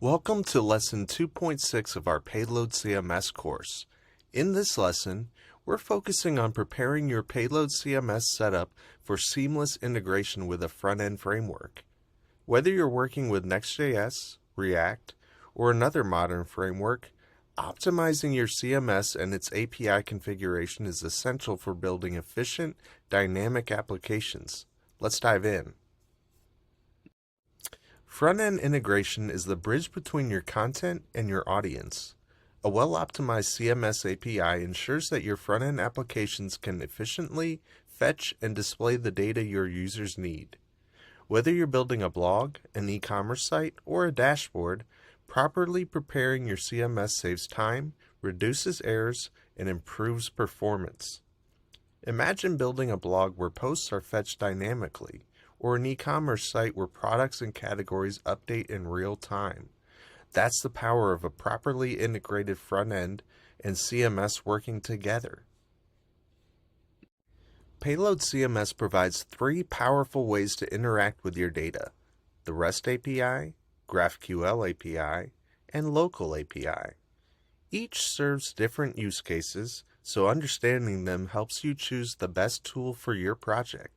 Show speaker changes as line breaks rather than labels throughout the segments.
Welcome to Lesson 2.6 of our Payload CMS course. In this lesson, we're focusing on preparing your Payload CMS setup for seamless integration with a front-end framework. Whether you're working with Next.js, React, or another modern framework, optimizing your CMS and its API configuration is essential for building efficient, dynamic applications. Let's dive in. Front-end integration is the bridge between your content and your audience. A well-optimized CMS API ensures that your front-end applications can efficiently fetch and display the data your users need. Whether you're building a blog, an e-commerce site, or a dashboard, properly preparing your CMS saves time, reduces errors, and improves performance. Imagine building a blog where posts are fetched dynamically, or an e-commerce site where products and categories update in real time. That's the power of a properly integrated front end and CMS working together. Payload CMS provides three powerful ways to interact with your data: the REST API, GraphQL API, and Local API. Each serves different use cases, so understanding them helps you choose the best tool for your project.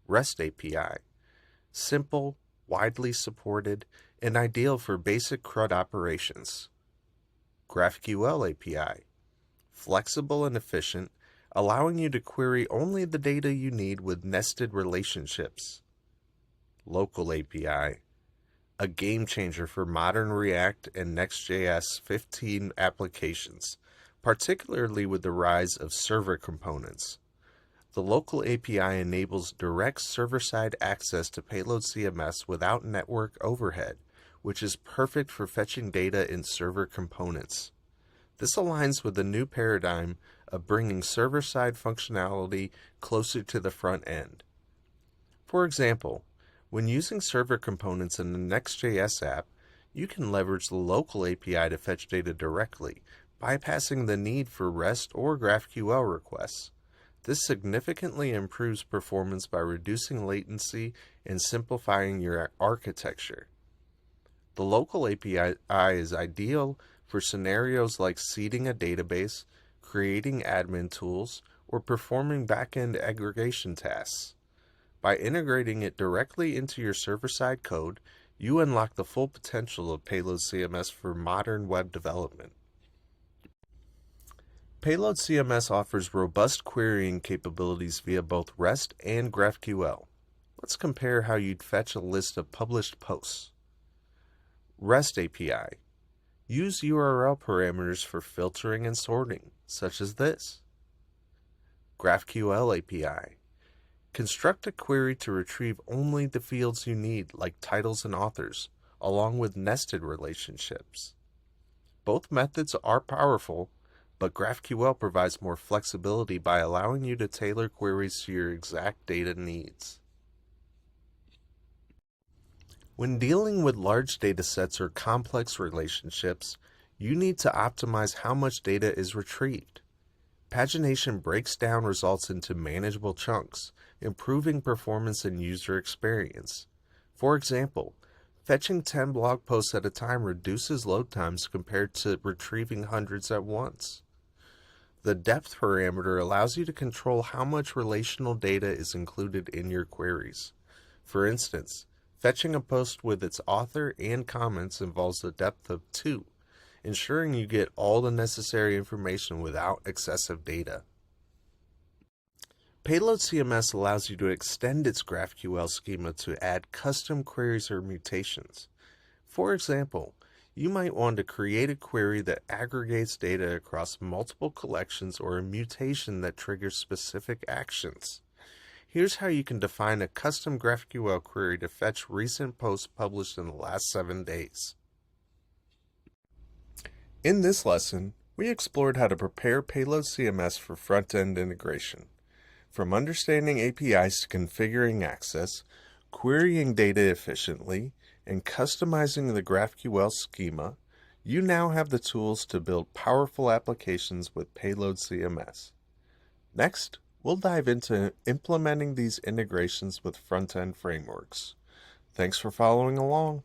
REST API, simple, widely supported, and ideal for basic CRUD operations. GraphQL API, flexible and efficient, allowing you to query only the data you need with nested relationships. Local API, a game changer for modern React and Next.js 15 applications, particularly with the rise of server components. The Local API enables direct server-side access to Payload CMS without network overhead, which is perfect for fetching data in server components. This aligns with the new paradigm of bringing server-side functionality closer to the front end. For example, when using server components in the Next.js app, you can leverage the Local API to fetch data directly, bypassing the need for REST or GraphQL requests. This significantly improves performance by reducing latency and simplifying your architecture. The Local API is ideal for scenarios like seeding a database, creating admin tools, or performing backend aggregation tasks. By integrating it directly into your server-side code, you unlock the full potential of Payload CMS for modern web development. Payload CMS offers robust querying capabilities via both REST and GraphQL. Let's compare how you'd fetch a list of published posts. REST API. Use URL parameters for filtering and sorting, such as this. GraphQL API. Construct a query to retrieve only the fields you need, like titles and authors, along with nested relationships. Both methods are powerful, but GraphQL provides more flexibility by allowing you to tailor queries to your exact data needs. When dealing with large datasets or complex relationships, you need to optimize how much data is retrieved. Pagination breaks down results into manageable chunks, improving performance and user experience. For example, fetching 10 blog posts at a time reduces load times compared to retrieving hundreds at once. The depth parameter allows you to control how much relational data is included in your queries. For instance, fetching a post with its author and comments involves a depth of 2, ensuring you get all the necessary information without excessive data. Payload CMS allows you to extend its GraphQL schema to add custom queries or mutations. For example, you might want to create a query that aggregates data across multiple collections or a mutation that triggers specific actions. Here's how you can define a custom GraphQL query to fetch recent posts published in the last 7 days. In this lesson, we explored how to prepare Payload CMS for front-end integration. From understanding APIs to configuring access, querying data efficiently, and customizing the GraphQL schema, you now have the tools to build powerful applications with Payload CMS. Next, we'll dive into implementing these integrations with front-end frameworks. Thanks for following along.